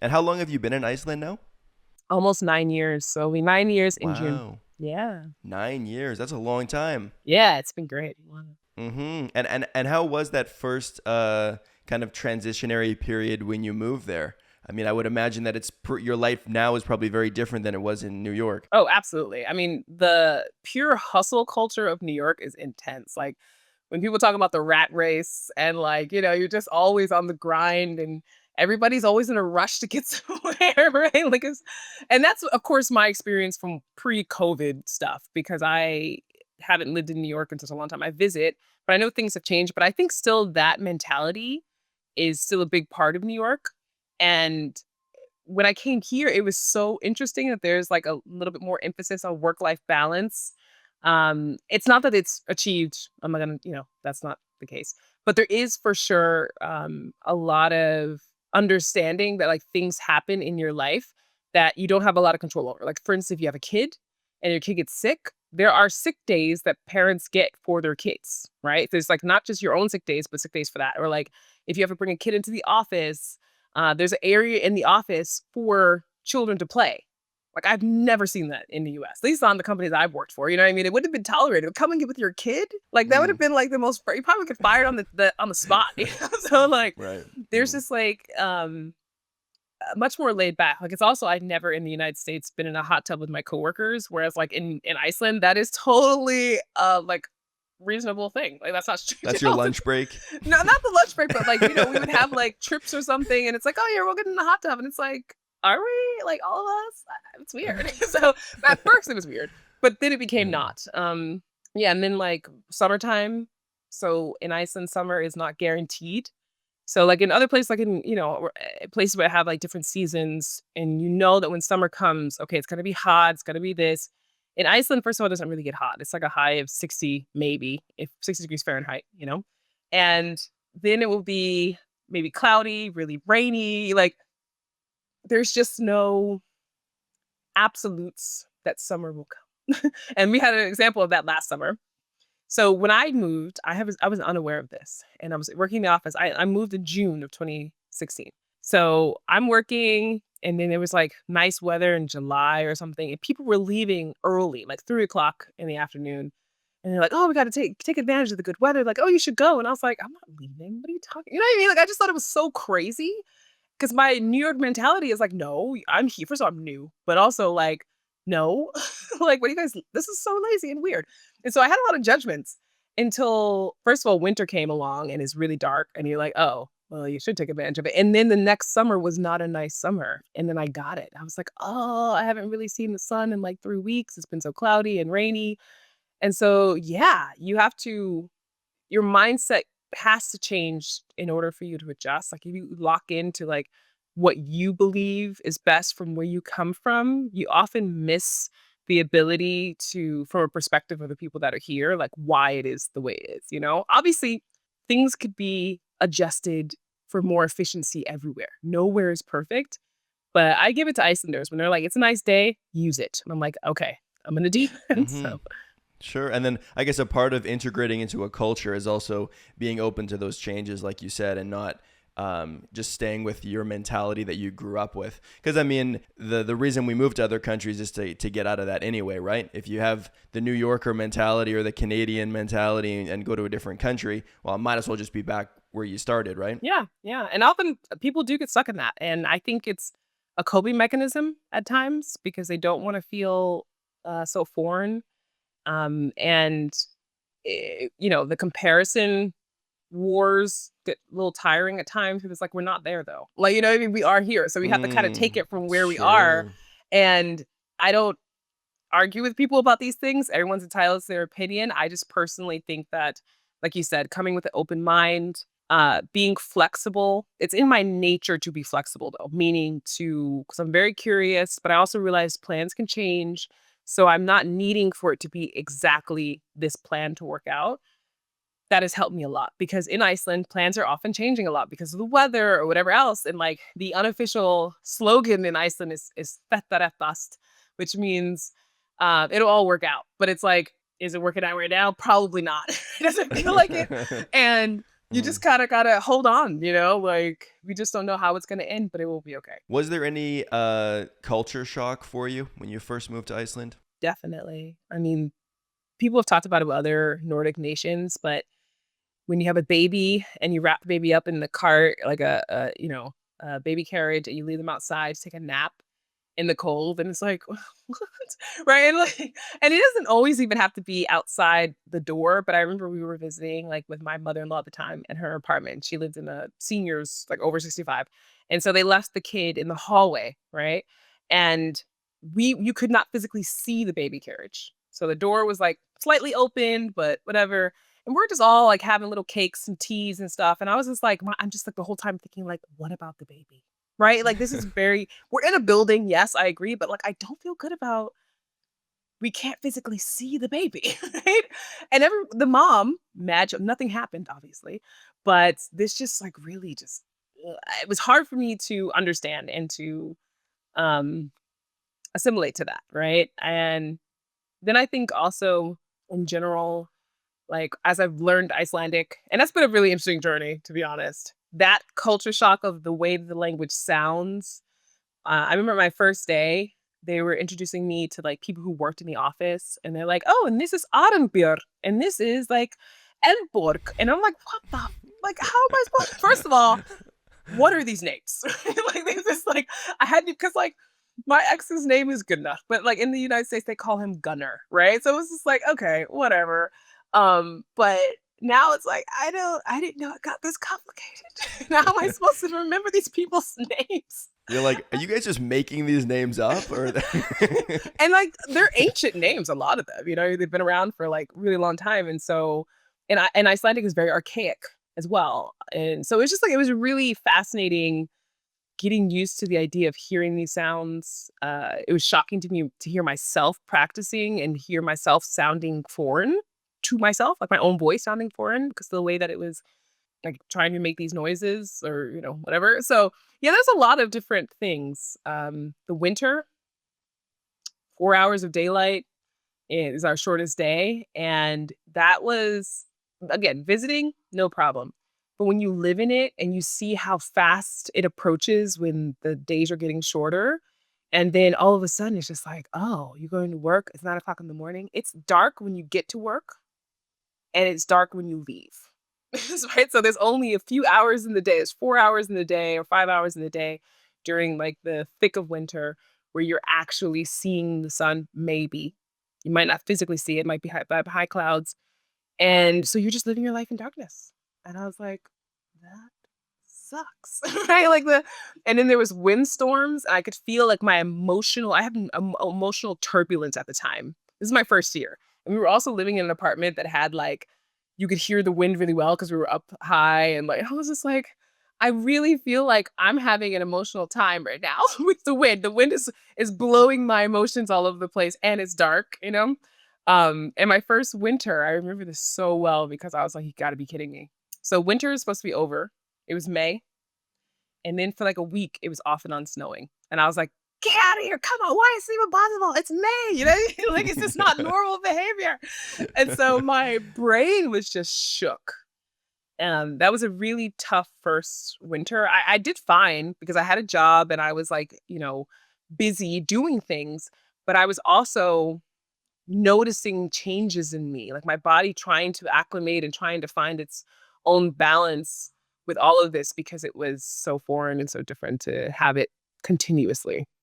And how long have you been in Iceland now? Almost 9 years. So it'll be 9 years in June. Wow. Yeah. 9 years. That's a long time. Yeah, it's been great. Wow. And how was that first kind of transitionary period when you moved there? I mean, I would imagine that your life now is probably very different than it was in New York. Oh, absolutely. I mean, the pure hustle culture of New York is intense. Like when people talk about the rat race and like, you're just always on the grind and everybody's always in a rush to get somewhere, right? And that's of course my experience from pre-COVID stuff because I haven't lived in New York in such a long time. I visit, but I know things have changed, but I think still that mentality is still a big part of New York. And when I came here, it was so interesting that there's like a little bit more emphasis on work-life balance. It's not that it's achieved. I'm not gonna, that's not the case. But there is for sure a lot of understanding that like things happen in your life that you don't have a lot of control over. Like for instance, if you have a kid and your kid gets sick, there are sick days that parents get for their kids, right? There's like not just your own sick days, but sick days for that. Or like if you have to bring a kid into the office, there's an area in the office for children to play. Like I've never seen that in the US, at least on the companies I've worked for. You know what I mean? It wouldn't have been tolerated. Come and get with your kid. Like that would have Mm, been like the most. You probably get fired on the spot. So like, right. there's Mm. just like much more laid back. Like it's also I've never in the United States been in a hot tub with my coworkers, whereas like in Iceland that is totally like reasonable thing. Like that's not strict That's at your all. lunch break. No, not the lunch break, but like, we would have like trips or something, and it's like, oh yeah, we'll get in the hot tub, and it's like, are we like all of us? It's weird. So at first it was weird, but then it became Yeah. not. Yeah, and then like summertime. So in Iceland, summer is not guaranteed. So like in other places, like in places where I have like different seasons, and you know that when summer comes, okay, it's gonna be hot, it's gonna be this. In Iceland, first of all, it doesn't really get hot. It's like a high of 60, maybe if 60 degrees Fahrenheit. And then it will be maybe cloudy, really rainy. Like there's just no absolutes that summer will come. And we had an example of that last summer. So when I moved, I was unaware of this, and I was working in the office. I moved in June of 2016. So I'm working, and then it was like nice weather in July or something, and people were leaving early, like 3 o'clock in the afternoon. And they're like, "Oh, we got to take advantage of the good weather." Like, "Oh, you should go." And I was like, "I'm not leaving. What are you talking?" You know what I mean? Like, I just thought it was so crazy because my New York mentality is like, "No, I'm here." First of all, I'm new, but also like, "No, like, what do you guys? This is so lazy and weird." And so I had a lot of judgments until first of all, winter came along and it's really dark, and you're like, "Oh, well, you should take advantage of it." And then the next summer was not a nice summer, and then I got it. I was like, "Oh, I haven't really seen the sun in like 3 weeks. It's been so cloudy and rainy." And so, yeah, your mindset has to change in order for you to adjust. Like if you lock into like what you believe is best from where you come from, you often miss the ability to, from a perspective of the people that are here, like why it is the way it is. Obviously, things could be adjusted for more efficiency everywhere. Nowhere is perfect. But I give it to Icelanders when they're like, it's a nice day, use it. And I'm like, okay, I'm gonna do it. Mm-hmm. So Sure. And then I guess a part of integrating into a culture is also being open to those changes, like you said, and not just staying with your mentality that you grew up with. Because I mean, the reason we move to other countries is to get out of that anyway, right? If you have the New Yorker mentality or the Canadian mentality and go to a different country, well, I might as well just be back where you started, right? yeah, yeah, and often people do get stuck in that, and I think it's a coping mechanism at times because they don't wanna feel, so foreign, and, the comparison wars get a little tiring at times because it's like, we're not there though. Like, you know what I mean? We are here, so we have to kinda take Mm, it from where we are, sure. and I don't argue with people about these things. Everyone's entitled to their opinion. I just personally think that, like you said, coming with an open mind, being flexible. It's in my nature to be flexible, though, meaning to, because I'm very curious, but I also realize plans can change. So I'm not needing for it to be exactly this plan to work out. That has helped me a lot because in Iceland, plans are often changing a lot because of the weather or whatever else. And like the unofficial slogan in Iceland is "Þetta which means it'll all work out. But it's like, is it working out right now? Probably not. It doesn't feel like it. And You Mhm. just kinda gotta hold on, like, we just don't know how it's gonna end, but it will be okay. Was there any culture shock for you when you first moved to Iceland? Definitely. I mean, people have talked about it with other Nordic nations, but when you have a baby and you wrap the baby up in the cart, like a baby carriage, and you leave them outside to take a nap in the cold, and it's like, "What?" Right? And it doesn't always even have to be outside the door, but I remember we were visiting, like, with my mother-in-law at the time in her apartment. She lived in a seniors, like, over 65, and so they left the kid in the hallway, right? And you could not physically see the baby carriage. So the door was, like, slightly open, but whatever, and we're just all, like, having little cakes and teas and stuff, and I was just like, I'm just, like, the whole time thinking, like, "What about the baby?" Right? Like, this is very we're in a building, yes, I agree, but, like, I don't feel good about we can't physically see the baby, right? And the mom, magic nothing happened, obviously, but this just, like, really just it was hard for me to understand and to, um, assimilate to that, right? And then I think also in general, like, as I've learned Icelandic, and that's been a really interesting journey, to be honest. That culture shock of the way the language sounds. I remember my first day, they were introducing me to, like, people who worked in the office, and they're like, "Oh, and this is Arnbjörg, and this is, like, Elborg." And I'm like, "What the like, how am I supposed first of all, what are these names?" Like, they just, like I had to because like, my ex's name is Gunnar, but, like, in the United States, they call him Gunner, right? So it was just like, "Okay, whatever." But now it's like, I didn't know it got this complicated. Now am I supposed to remember these people's names? You're like, are you guys just making these names up or And, like, they're ancient names, a lot of them, they've been around for, like, really long time, and so and Icelandic is very archaic as well, and so it's just, like, it was really fascinating getting used to the idea of hearing these sounds. It was shocking to me to hear myself practicing and hear myself sounding foreign to myself, like, my own voice sounding foreign because the way that it was, like, trying to make these noises or, whatever. So, yeah, there's a lot of different things. The winter, 4 hours of daylight is our shortest day, and that was again, visiting, no problem. But when you live in it and you see how fast it approaches when the days are getting shorter, and then all of a sudden it's just like, "Oh, you're going to work, it's 9 o'clock in the morning." It's dark when you get to work, and it's dark when you leave. Right? So there's only a few hours in the day. There's 4 hours in the day or 5 hours in the day during, like, the thick of winter where you're actually seeing the sun, maybe. You might not physically see it, might be high clouds, and so you're just living your life in darkness. And I was like, "That sucks." Right? Like, and then there was windstorms, and I could feel, like, my emotional I had an emotional turbulence at the time. This is my first year, and we were also living in an apartment that had, like you could hear the wind really well because we were up high, and, like, I was just like, "I really feel like I'm having an emotional time right now with the wind." The wind is blowing my emotions all over the place, and it's dark, you know? And my first winter, I remember this so well because I was like, "You gotta be kidding me." So winter is supposed to be over. It was May, and then for, like, a week, it was off and on snowing, and I was like, "Get out of here, come on, why is this even possible? It's May," Like, it's just not normal behavior, and so my brain was just shook. That was a really tough first winter. I did fine because I had a job and I was, like, busy doing things, but I was also noticing changes in me, like my body trying to acclimate and trying to find its own balance with all of this because it was so foreign and so different to have it continuously.